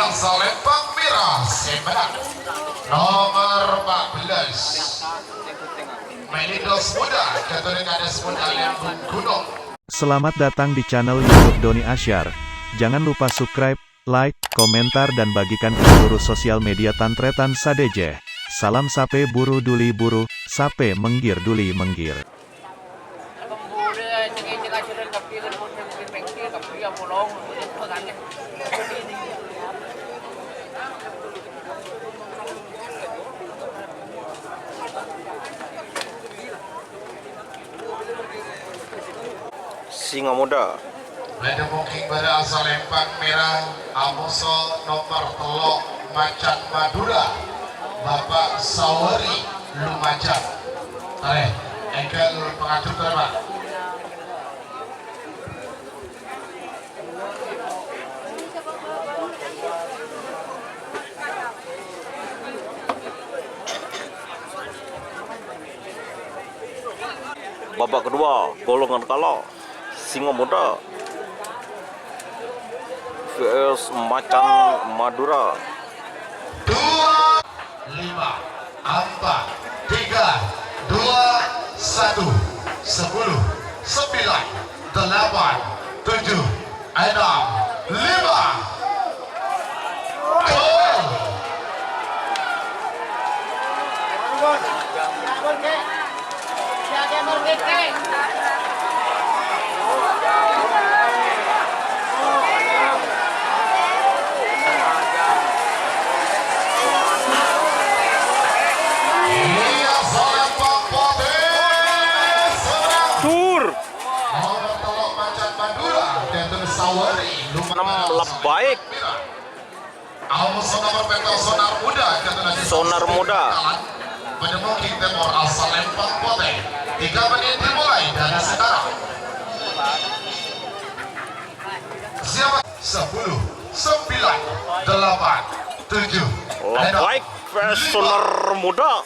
Yang Salempang Merah Semenang nomor 14 Melidos Muda Keturunan Kades Muda Lembung Gunung. Selamat datang di channel YouTube Doni Asyar. Jangan lupa subscribe, like, komentar dan bagikan ke seluruh sosial media Tantretan Sadejeh. Salam sape buru duli buru, sape menggir duli menggir. Singa muda. Ada booking pada asal Lempang Merah Amoso nomor telok Macan Madura Bapak Sawari Lumajang. Engkel pengatur terima. Babak kedua, golongan kalah Singa muda vs Macan Madura. 2, 5, 4, 3, 2, 1, 10, 9, 8, 7, 6, 5, 4, 3, 2, 1, baik. Sonar muda. Menemukan Timur asal Lempang Pote. 3 menit dimulai dari sekarang. Siapa? 10, 9, 8, 7. Baik vs sonar muda.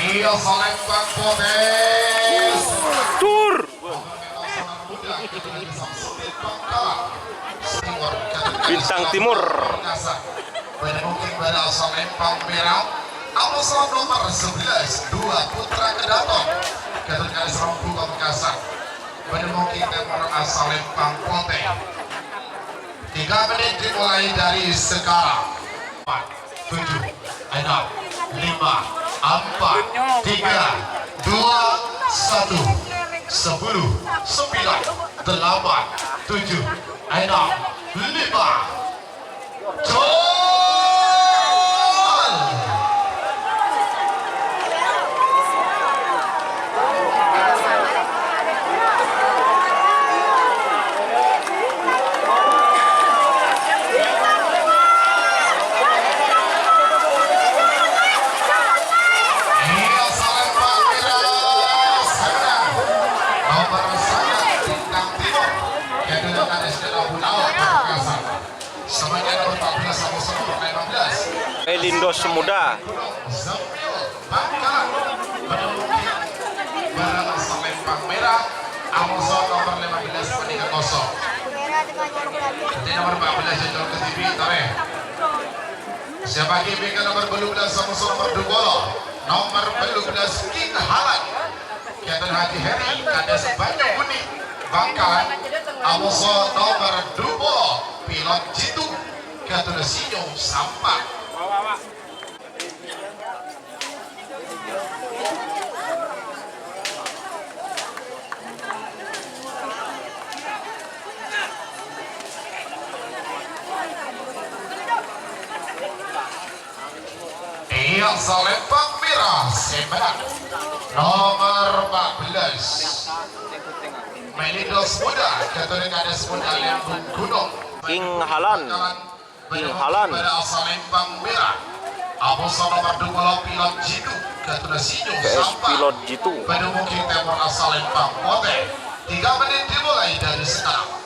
Iya, Salempang Pote. Tur. Bintang Timur. Menemukan pada asal Lempang Merah Amoso nomor 11 2 Putra Kedaton Keturunan Serempu Pamekasan. Menemukan Timur asal Lempang Pote. 3 menit dimulai dari sekarang. 4, 7, 6, 5, 4, 3, 2, 1, 10, 9, 8, 7, 6, 5. Lindos muda. Lempang Merah Amoso nomor 15 peningkat kosong. Jadi nomor 14 jadwal ke TV tarik. Siapa lagi beka nomor 12 Amoso nomor 2 nomor 12 King Halan Kiatan Haji Heri Kades Banyak Kuning Bangkalan Amoso nomor 2 Pilot Jitu Kiatan Sinyo Sampang. Yang Salempang Merah Semenang nomor 14 Melidos Muda Keturunan Kades Muda Lembung Gunung. King Halan. King Halan pada asal Lempang Merah Amoso nomor 2 Pilot Jitu Keturunan Sinyo vs Sampang. Pilot Jitu. Menemukan Timur asal Lempang Pote. 3 menit dimulai dari sekarang.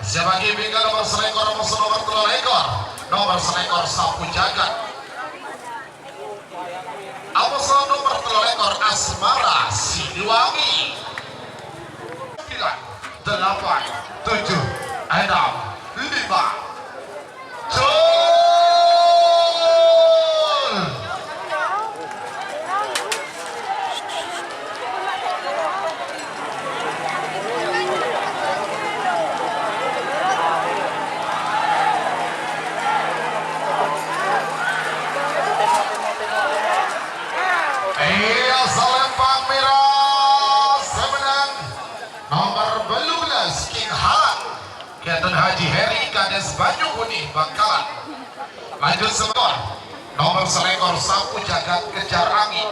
Siapa gimbingkan nomor selekor musuh nomor 3 ekor, nomor selekor sapu jagat. Musuh nomor 3 ekor Asmara Siliwangi. 9, 8, 7, 6, 5. Selempang merah semenang nomor 12 King Han Ketun Haji Heri Kades Baju Kuning Bangkalan. Lanjut semua nomor selekor sapu jagat kejar angin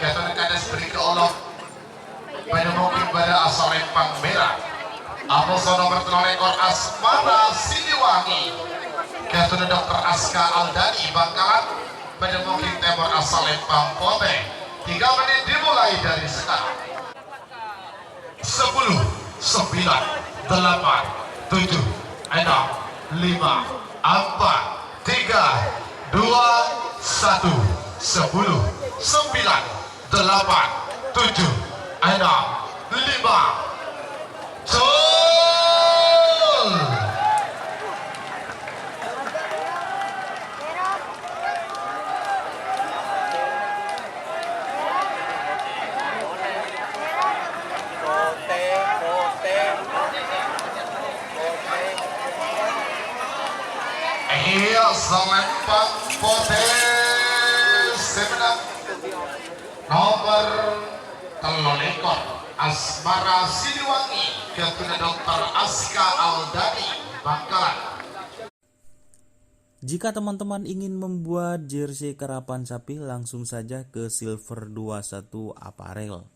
Ketun Kades beri ke Allah pada mungkin pada asal lempang merah. Aposo nomor 3 ekor Asmara Siliwangi Ketun Dr. Aska Aldani Bangkalan pada mungkin temor asal lempang Pote. 3 menit dimulai dari sekarang. 10, 9, 8, 7, 6, 5, 4, 3, 2, 1. 10, 9, 8, 7, 6, 5, 4, 3, 2, 1. Selempang Pote semenang nomor 3 ekor Asmara Siliwangi Ketun Dr. Aska Aldani Bangkalan. Jika teman-teman ingin membuat jersey karapan sapi, langsung saja ke Silver 21 Apparel.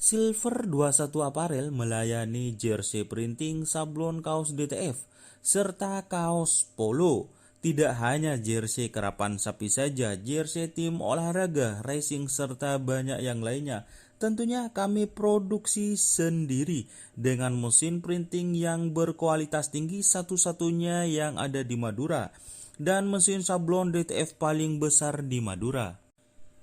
Silver 21 Apparel melayani jersey printing, sablon kaos DTF, serta kaos polo. Tidak hanya jersey karapan sapi saja, jersey tim olahraga, racing, serta banyak yang lainnya. Tentunya kami produksi sendiri dengan mesin printing yang berkualitas tinggi, satu-satunya yang ada di Madura, dan mesin sablon DTF paling besar di Madura.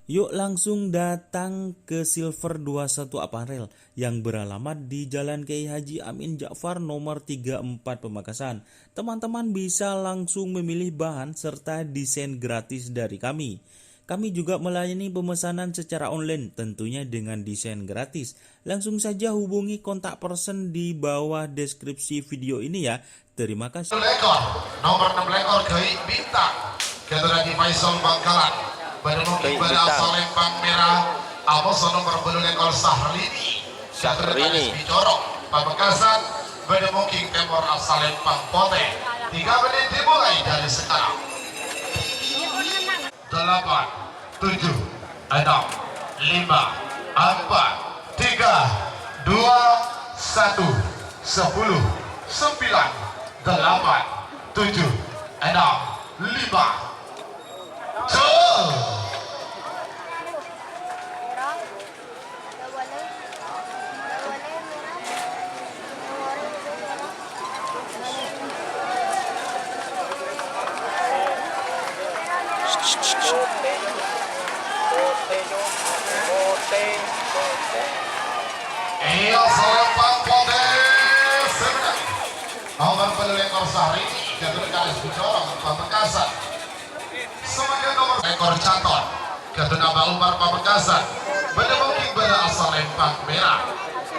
Yuk langsung datang ke Silver 21 Apparel yang beralamat di Jalan Kiai Haji Amin Ja'far nomor 34 Pamekasan. Teman-teman bisa langsung memilih bahan serta desain gratis dari kami. Kami juga melayani pemesanan secara online tentunya dengan desain gratis. Langsung saja hubungi kontak person di bawah deskripsi video ini ya. Terima kasih. Nomor 6 ekor Gaib Bintang Ketun Haji Faisal Bangkalan. Pada mungkin pada asal lempang merah. Aposo nomor 2 ekor Sahrini Syahrini Bicorok Pamekasan. Pada mungkin temor asal lempang Pote. 3 menit dimulai dari sekarang. 8, 7, 6, 5, 4, 3, 2, 1. 10, 9, 8, 7, 6, 5. Selempang Pote semenang nomor 2 ekor Sahrini Ketun Kades Bicorok Pamekasan. Semakin nomor ekor Caton Ketun Aba Umar Pamekasan. Pada mungkin pada asal lempang merah.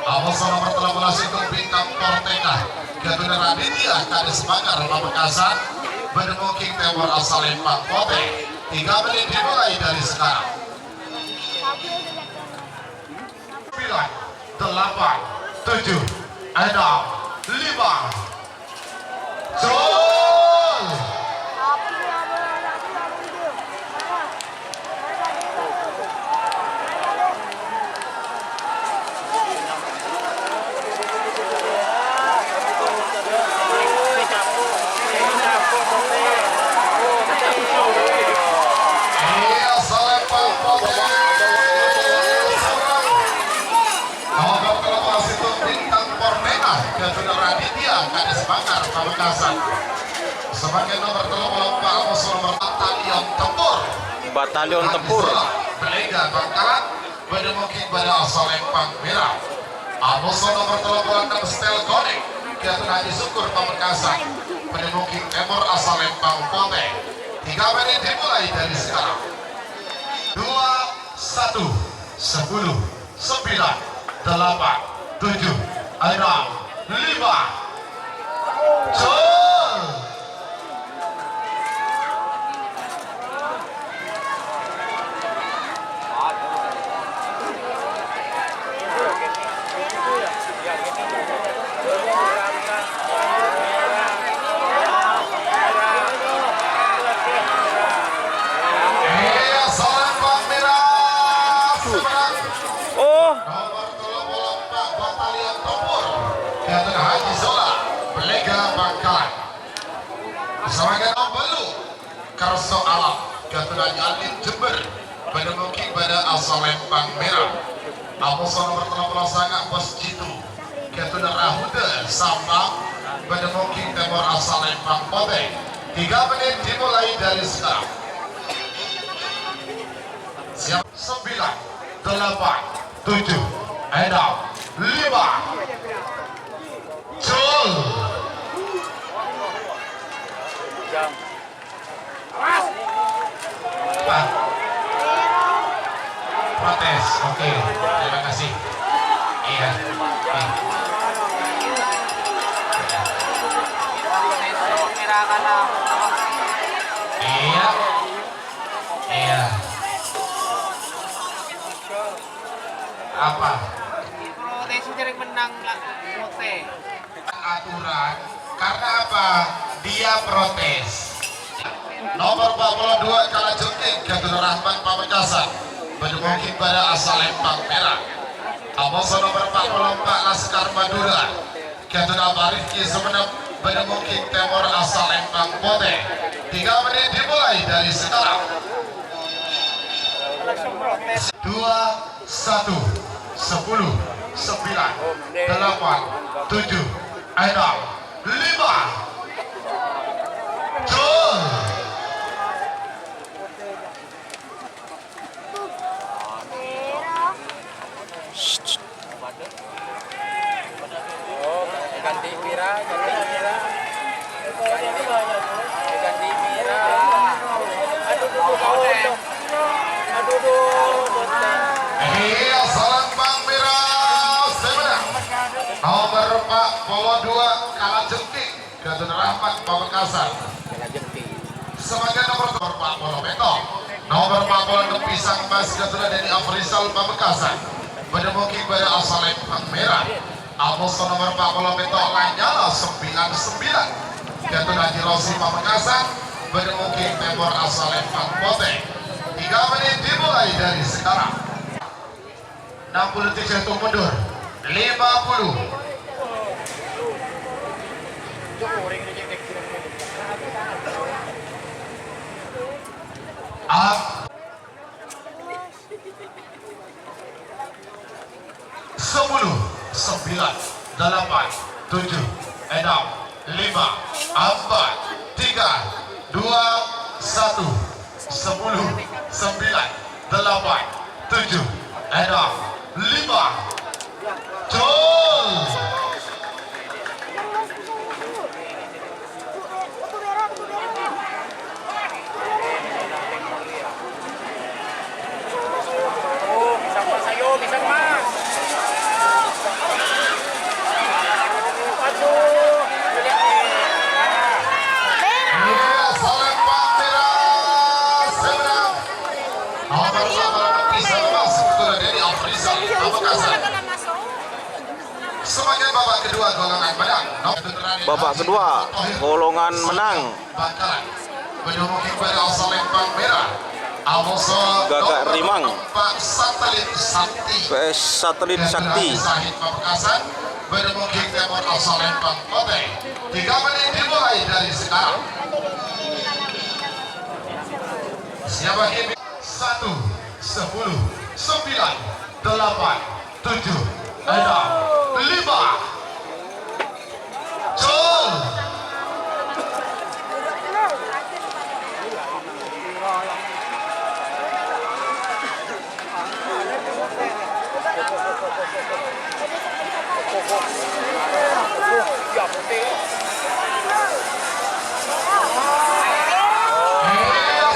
Aposo nomor 13 itu Bintang Porteka Ketun Raditya Kades Bangar Pamekasan. Pada mungkin temor asal lempang Pote. 3 menit dimulai dari sekarang. 9, 8, 7, 6, 5. Selempang Pote Kades Banggar Pamekasan. Sebagai nomor 34 musuh nomor Batalion Tempur. Batalion Tempur. Belega Bangkalan mungkin pada asal Lempang Merah. Musuh nomor 36 Stel Konek Kiatun Haji Syukur Pamekasan. Mungkin Timur asal Lempang Pote. 3 menit dimulai dari sekarang. 2, 1, 10, 9, 8, 7, 6, 5. Jol. Oh, Nomor 34 Batalion Tempur Kiatun Haji Zola Belega Bangkalan. Sebagai nomor Belu Karso Alam Kiatun Haji Alin Jember mungkin pada asal Lempang Merah. Musuh nomor 30 Sangat Bos Jitu Kiatun Rahuda Sambang mungkin Timur asal Lempang Pote. 3 menit dimulai dari sekarang. Siap. 9, 8, 7, 6, 5. Jol. Pak. Protes. Oke. Terima kasih. Iya. Iya. Iya. Apa? Protes sering menang protes. Aturan karena apa? Dia protes. Nomor 42 Kalajengking Kiatun Rahman Pamekasan mungkin pada asal Lempang Merah. Musuh nomor 44 Laskar Madura Kiatun Abarifki Semenep mungkin Timur asal Lempang Pote. 3 menit dimulai dari sekarang. 2, 1, 10, 9, 8, 7, 6, 5. Jol. Ganti Mira, ganti Mira. Ganti Mira. Iya, salam Bang Mira Semenang. Nomor 42 Kalajengking Kiatun Rahmat Pamekasan. Sebagai nomor 40 Beto. Nomor 40 Pisang Mas Kiatun Deni Afrizal Pamekasan. Mungkin pada asal Lempang Merah. Musuh nomor 40 Beto Lanyala 99 Kiatun Haji Rosi Pamekasan. Mungkin Timur asal Lempang Pote. 3 menit dimulai dari sekarang. 60 detik itu mundur. 50. Up. 10, 9, 8, 7, 6, 5, 4, 3, 2, 1. 10, 9, 8, 7, 6, 5. Jol. Bisa mas, ayo bisa mas. Aduh, Iya, salam Bang Mira Semenang. Nomor 8 bisa masuk ke Deni Afrizal Pamekasan. Sebagai babak kedua golongan menang. babak kedua golongan menang. Bangkalan mendukung pada asal Lempang Merah. Musuh Gagak nomor Rimang. 4 Satelit Sakti. PS Satelit Sakti. Sahid Pamekasan mendukung Timur asal Lempang Pote. 3 menit dimulai dari sekarang. Siapa game? 1, 10, 9, 8, 7, 6, 5. Jol. Ya putih.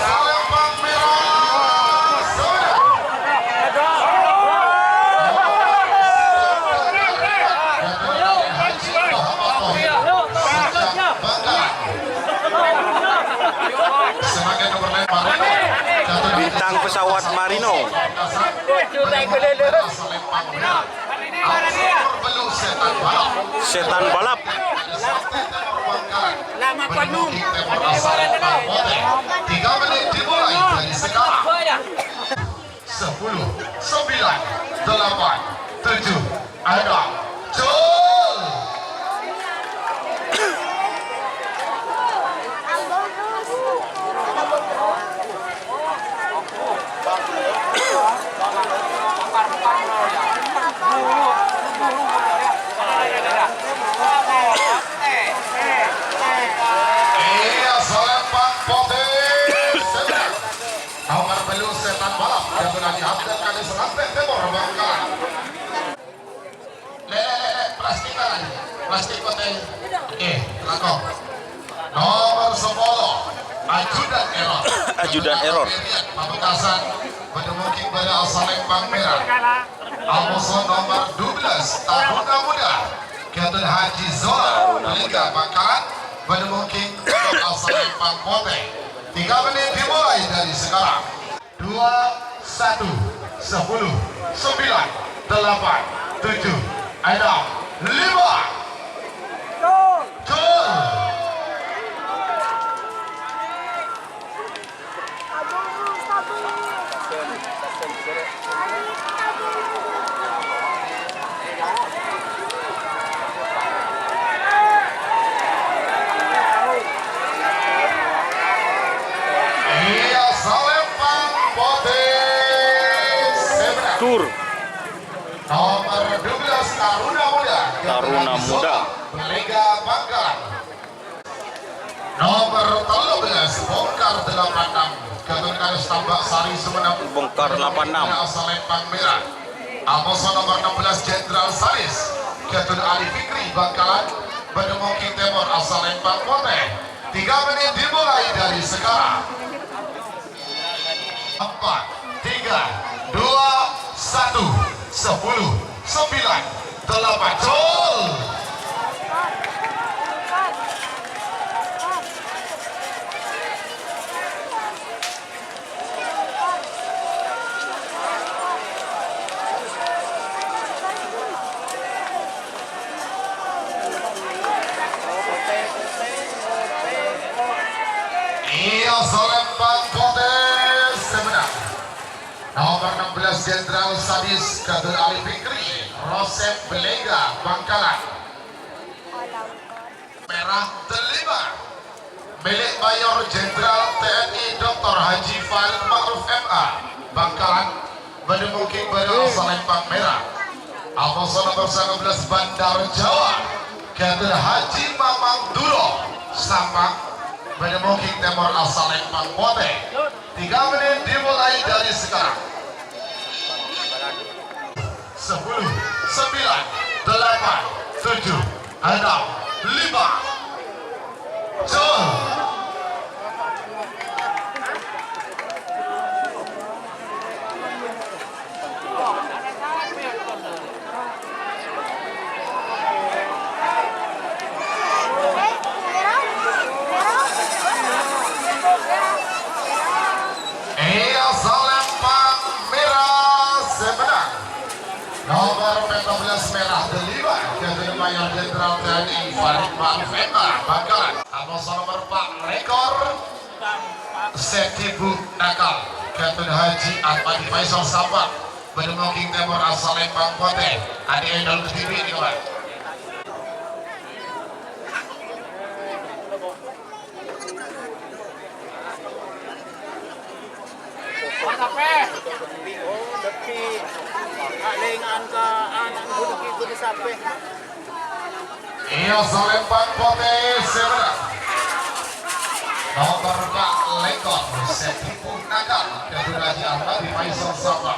Salembang merah sudah. Sebagai nomor lempar Bintang pesawat Marino. Setan balap. Lama penuh. 3 menit dimulai dari sekarang. 10, 9, 8, 7, 6, Jol! Iya, Salembang Potes. Nomor belu setan balap yang berani Abdel Kadir Semanten Timur Bangkalan. Plastik lagi. Plastik potes. Lakok. Nomor 10. Ajudan error. Ajudan error. Pamekasan Pedemuking pada Salembang Merah. Amoson nomor 12 Taruna Muda Ketun Haji Zola Liga Bangkalan Pedemuking pada Salembang Pote. 3 menit dimulai dari sekarang. 2, 1, 10, 9, 8, 7, 6, 5. Gol! Iya, Salembang Potes Seberang. Tur. Nomor 12 Taruna Muda Taruna Muda. Liga Bangkalan. Nomor 13 Bongkar 86 Ketun Karis Tambak Sari Sumeneb. Bongkar 86. Salembang Merah. Amoson nomor 16 Jenderal Saris Ketun Ali Fikri Bangkalan. Pedemuking Timur Salembang Pote. 3 menit dimulai dari sekarang. 4, 3, 2, 1, 10, 9, 8, Jol! Iya, Salembang Potes semenang. Nomor 16 Jenderal Sadis Ketun Ali Fikri Rosep Belega Bangkalan. Merah Delima milik Mayor Jenderal TNI Dr. Haji Farid Ma'ruf MA Bangkalan. Pedemuking pada Salembang Merah. Amoson nomor 19 Bandar Jawa Ketun Haji Mamang Duro Sampang. Pedemuking Timur Salembang Pote. 3 menit dimulai dari sekarang. 10, 9, 8, 7, 6, 5. Jol! Iya, Salembang Merah semenang. Nomor 14 Merah Delima Ketun Mayor Jenderal TNI Farid Ma'ruf MA Bangkalan. Amoson nomor 4 Rekor Setibu Nakal Ketun Haji Ahmadi Faisal Sabat. Pedemuking Timur Salembang Pote. Adik idol ke TV ini kawan. Iya, Salembang Pote semenang. Nomor 4 Lekor Setibu Nakal Ketun Haji Ahmadi Faisal Sabat.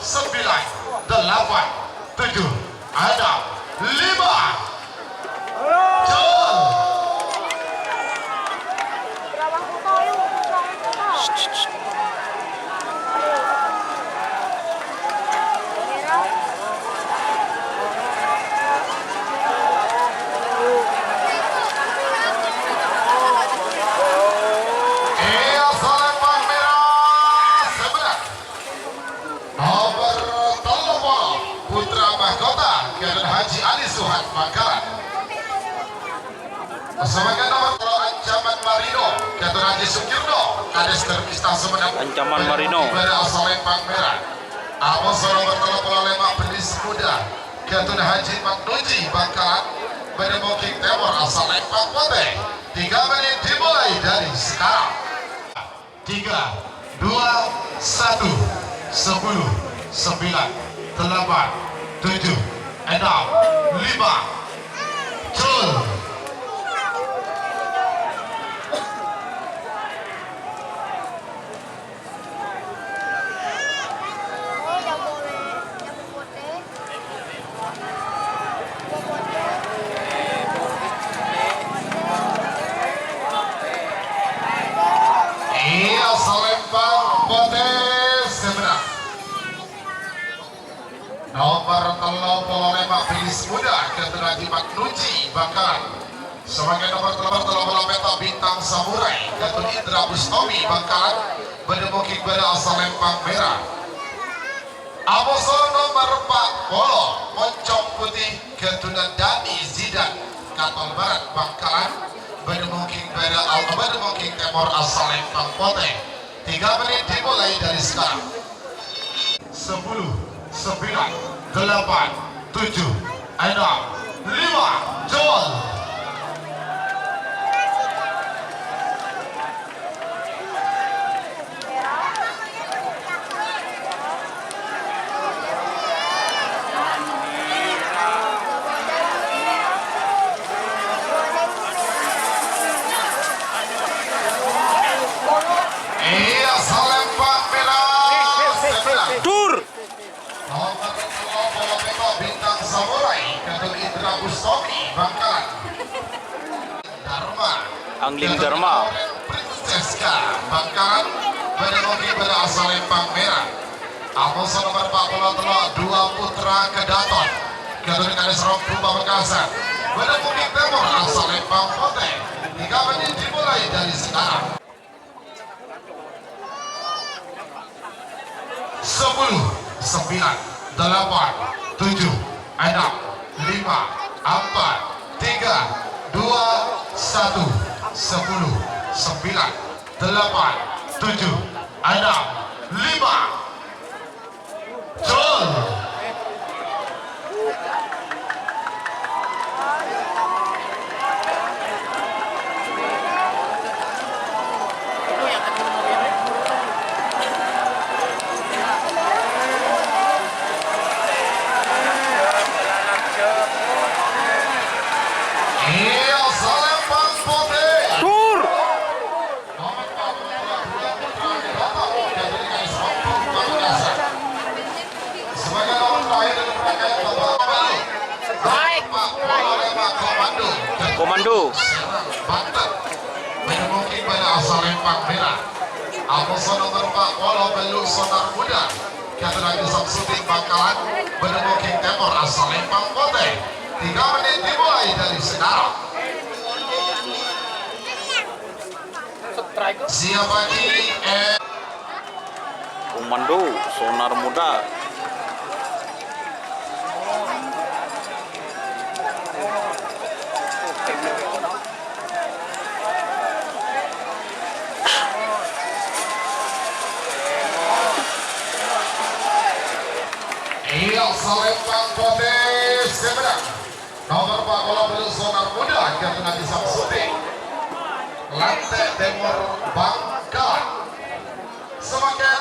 8, 7, 6, 5. Jol. Iya, Salembang merah sebelah. Nomor telepon Putra Mahkota Kader Haji Ali Suhat Bangkalan. Sebagai nomor Ancaman Marino Kader Haji Sukirno Kades Terpistah Semenang. Ancaman Marino. Pada Salembang merah. Amos nomor telepon Lemak Penis Muda Kader Haji Maknuji Bangkalan. Pada Moking Temor asal Lembang Pote. 3 menit dimulai dari sekarang. 3, 2, 1, 10, 9, 8, 7, 6, 5. Jol. Iya, Salembang Pote sebelah. Nomor telepon Lemak Penis Muda Kader Haji Maknuji Bangkalan. Sebagai nomor telepon Peta Bintang Samurai Gatot Indra Bustomi Bangkalan. Bedemuki pada Salembang merah. Aboso nomor 40 Moncong Putih Ketunan Dani Zidan Katol Barat Bangkalan. Bedemuking Temor asal Lembang Pote. 3 menit dimulai dari sekarang. 10, 9, 8, 7, 6, 5. Jol. Iya, Salembang merah sebelah. Dur. Nomor telepon Bintang Samurai Kader Indra Bustomi Bangkalan. Dharma Angling Dharma. Prinseska Bangkalan. Bedemuki pada asal Lembang merah. Amos nomor 40 2 Putra Kedaton Kader Kades Rompu Pamekasan. Bedemuki Temor asal Lembang Pote. 3 menit dimulai dari sekarang. 10, 9, 8, 7, 6, 5, 4, 3, 2, 1, 10, 9, 8, 7, 6, 5. Jol. Komando. Banten menemukan pada asal Lempang Merah. Almoson nomor 4 Walau Beluk Sonar Muda. Kata lagi Samsudin Bangkalan menemukan Timur asal Lempang Kote. 3 menit dimulai dari sekarang. Siapa kiri? Komando Sonar Muda. Iya, Salempang Kote Seberang. Nomor 4 Walau Beluk Sonar Muda. Kata lagi Samsudin. Lantai Timur Bangkalan. Semakin